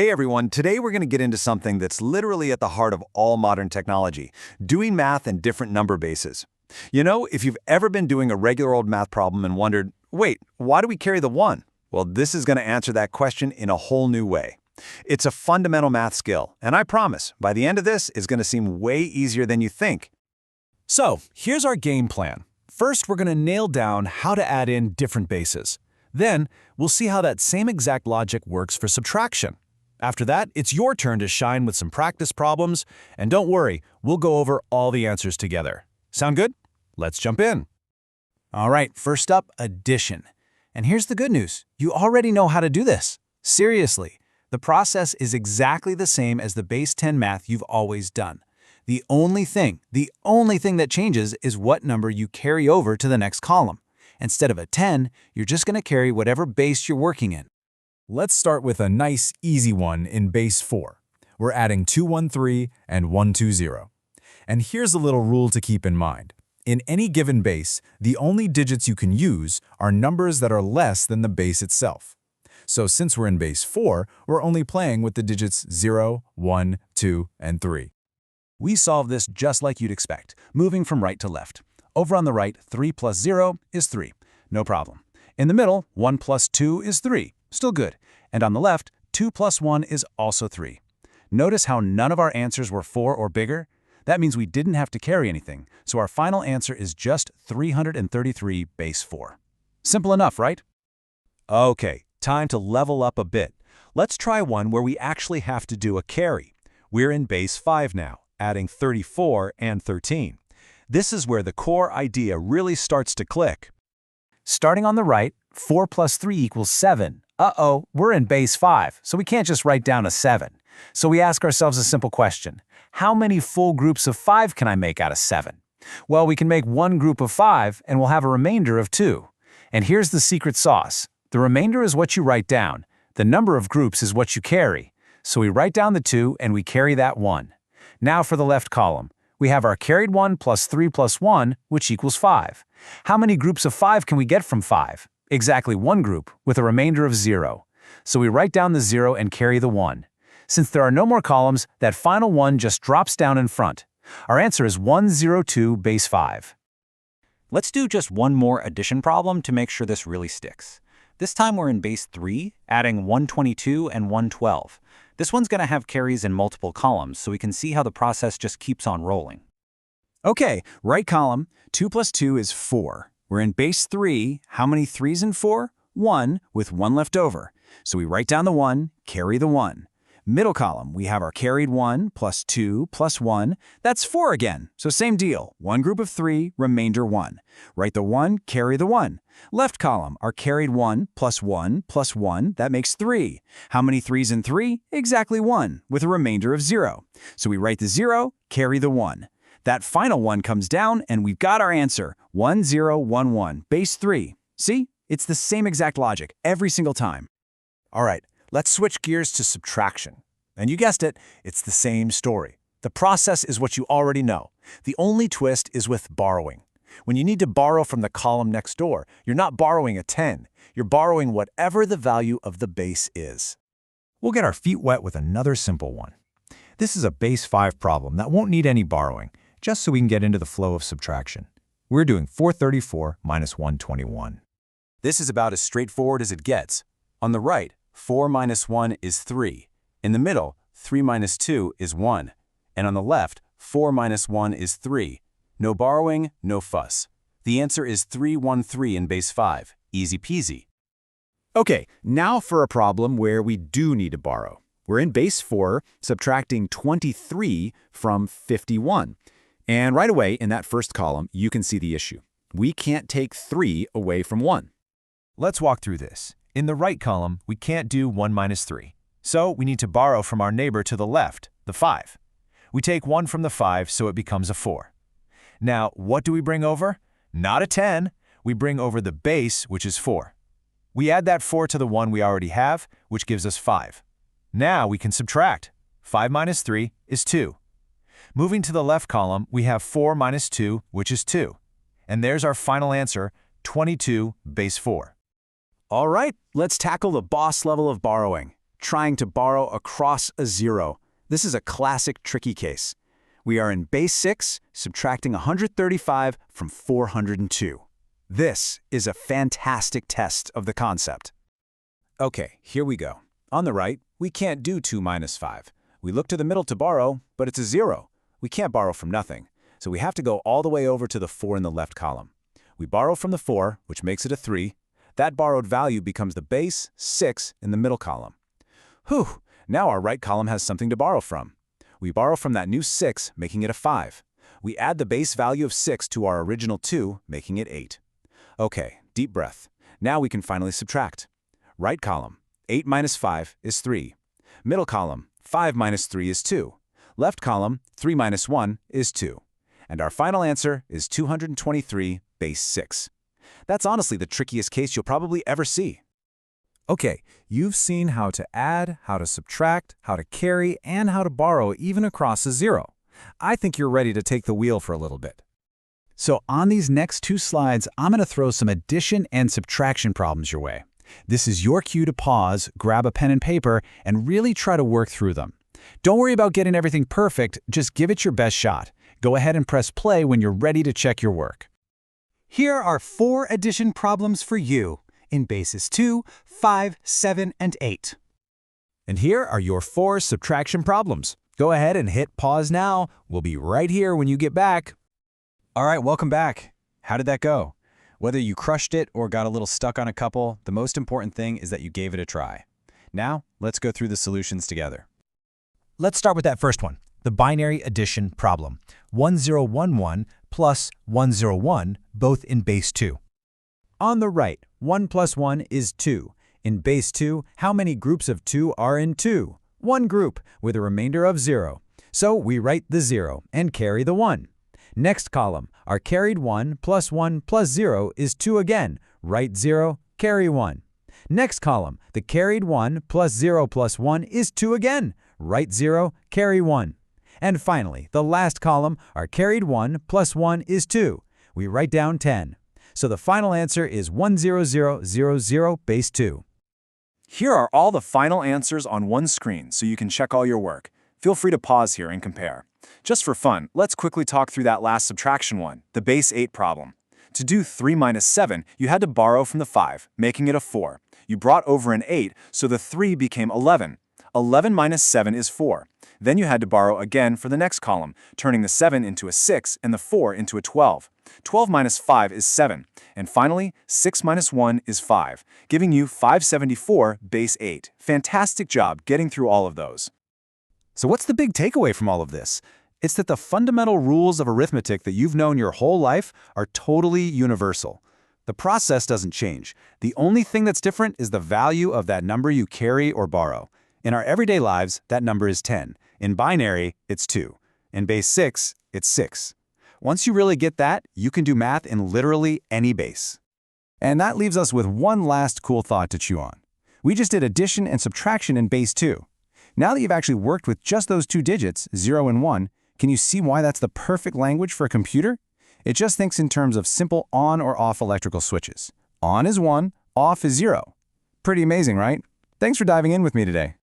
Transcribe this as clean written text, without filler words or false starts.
Hey everyone, today we're going to get into something that's literally at the heart of all modern technology, doing math in different number bases. You know, if you've ever been doing a regular old math problem and wondered, wait, why do we carry the 1? Well, this is going to answer that question in a whole new way. It's a fundamental math skill, and I promise, by the end of this, it's going to seem way easier than you think. So, here's our game plan. First, we're going to nail down how to add in different bases. Then, we'll see how that same exact logic works for subtraction. After that, it's your turn to shine with some practice problems, and don't worry, we'll go over all the answers together. Sound good? Let's jump in. All right, first up, addition. And here's the good news. You already know how to do this. Seriously, the process is exactly the same as the base 10 math you've always done. The only thing that changes is what number you carry over to the next column. Instead of a 10, you're just going to carry whatever base you're working in. Let's start with a nice, easy one in base 4. We're adding 213 and 120. And here's a little rule to keep in mind. In any given base, the only digits you can use are numbers that are less than the base itself. So since we're in base 4, we're only playing with the digits 0, 1, 2, and 3. We solve this just like you'd expect, moving from right to left. Over on the right, 3 plus 0 is 3. No problem. In the middle, 1 plus 2 is 3. Still good. And on the left, 2 plus 1 is also 3. Notice how none of our answers were 4 or bigger? That means we didn't have to carry anything, so our final answer is just 333 base 4. Simple enough, right? Okay, time to level up a bit. Let's try one where we actually have to do a carry. We're in base 5 now, adding 34 and 13. This is where the core idea really starts to click. Starting on the right, 4 plus 3 equals 7. Uh-oh, we're in base 5, so we can't just write down a 7. So we ask ourselves a simple question. How many full groups of 5 can I make out of 7? Well, we can make one group of 5, and we'll have a remainder of 2. And here's the secret sauce. The remainder is what you write down. The number of groups is what you carry. So we write down the 2, and we carry that 1. Now for the left column. We have our carried 1 plus 3 plus 1, which equals 5. How many groups of 5 can we get from 5? Exactly one group, with a remainder of 0. So we write down the 0 and carry the 1. Since there are no more columns, that final 1 just drops down in front. Our answer is 102 base 5. Let's do just one more addition problem to make sure this really sticks. This time we're in base 3, adding 122 and 112. This one's going to have carries in multiple columns, so we can see how the process just keeps on rolling. Okay, right column, 2 plus 2 is 4. We're in base 3. How many 3s in 4? 1, with 1 left over. So we write down the 1, carry the 1. Middle column, we have our carried 1 plus 2 plus 1. That's 4 again. So same deal. One group of 3, remainder 1. Write the 1, carry the 1. Left column, our carried 1 plus 1 plus 1. That makes 3. How many 3s in 3? Exactly 1, with a remainder of 0. So we write the 0, carry the 1. That final 1 comes down, and we've got our answer, 1011, base 3. See? It's the same exact logic every single time. All right, let's switch gears to subtraction. And you guessed it, it's the same story. The process is what you already know. The only twist is with borrowing. When you need to borrow from the column next door, you're not borrowing a 10. You're borrowing whatever the value of the base is. We'll get our feet wet with another simple one. This is a base 5 problem that won't need any borrowing, just so we can get into the flow of subtraction. We're doing 434 minus 121. This is about as straightforward as it gets. On the right, 4 minus 1 is 3. In the middle, 3 minus 2 is 1. And on the left, 4 minus 1 is 3. No borrowing, no fuss. The answer is 313 in base 5. Easy peasy. Okay, now for a problem where we do need to borrow. We're in base 4, subtracting 23 from 51. And right away, in that first column, you can see the issue. We can't take 3 away from 1. Let's walk through this. In the right column, we can't do 1 minus 3. So we need to borrow from our neighbor to the left, the 5. We take 1 from the 5, so it becomes a 4. Now, what do we bring over? Not a 10. We bring over the base, which is 4. We add that 4 to the 1 we already have, which gives us 5. Now we can subtract. 5 minus 3 is 2. Moving to the left column, we have 4 minus 2, which is 2. And there's our final answer, 22 base 4. All right, let's tackle the boss level of borrowing. trying to borrow across a 0. This is a classic tricky case. We are in base 6, subtracting 135 from 402. This is a fantastic test of the concept. Okay, here we go. On the right, we can't do 2 minus 5. We look to the middle to borrow, but it's a 0. We can't borrow from nothing, so we have to go all the way over to the 4 in the left column. We borrow from the 4, which makes it a 3. That borrowed value becomes the base 6 in the middle column. Whew, now our right column has something to borrow from. We borrow from that new 6, making it a 5. We add the base value of 6 to our original 2, making it 8. Okay, deep breath. Now we can finally subtract. Right column, 8 minus 5 is 3. Middle column, 5 minus 3 is 2. Left column, 3 minus 1 is 2. And our final answer is 223 base 6. That's honestly the trickiest case you'll probably ever see. Okay, you've seen how to add, how to subtract, how to carry, and how to borrow even across a 0. I think you're ready to take the wheel for a little bit. So on these next 2 slides, I'm going to throw some addition and subtraction problems your way. This is your cue to pause, grab a pen and paper, and really try to work through them. Don't worry about getting everything perfect, just give it your best shot. Go ahead and press play when you're ready to check your work. Here are 4 addition problems for you in bases 2, 5, 7, and 8. And here are your 4 subtraction problems. Go ahead and hit pause now. We'll be right here when you get back. All right, welcome back. How did that go? Whether you crushed it or got a little stuck on a couple, the most important thing is that you gave it a try. Now, let's go through the solutions together. Let's start with that first one, the binary addition problem. 1011 plus 101, both in base 2. On the right, 1 plus 1 is 2. In base 2, how many groups of 2 are in 2? 1 group, with a remainder of 0. So we write the 0 and carry the 1. Next column, our carried 1 plus 0 is 2 again. Write 0, carry 1. Next column, the carried 1 plus 0 plus 1 is 2 again. Write 0, carry 1. And finally, the last column, our carried 1 plus 1 is 2. We write down 10. So the final answer is 10000 base 2. Here are all the final answers on one screen so you can check all your work. Feel free to pause here and compare. Just for fun, let's quickly talk through that last subtraction one, the base 8 problem. To do 3 minus 7, you had to borrow from the 5, making it a 4. You brought over an 8, so the 3 became 11. 11 minus 7 is 4. Then you had to borrow again for the next column, turning the 7 into a 6 and the 4 into a 12. 12 minus 5 is 7. And finally, 6 minus 1 is 5, giving you 574 base 8. Fantastic job getting through all of those. So what's the big takeaway from all of this? It's that the fundamental rules of arithmetic that you've known your whole life are totally universal. The process doesn't change. The only thing that's different is the value of that number you carry or borrow. In our everyday lives, that number is 10. In binary, it's 2. In base 6, it's 6. Once you really get that, you can do math in literally any base. And that leaves us with one last cool thought to chew on. We just did addition and subtraction in base 2. Now that you've actually worked with just those 2 digits, 0 and 1, can you see why that's the perfect language for a computer? It just thinks in terms of simple on or off electrical switches. On is 1, off is 0. Pretty amazing, right? Thanks for diving in with me today.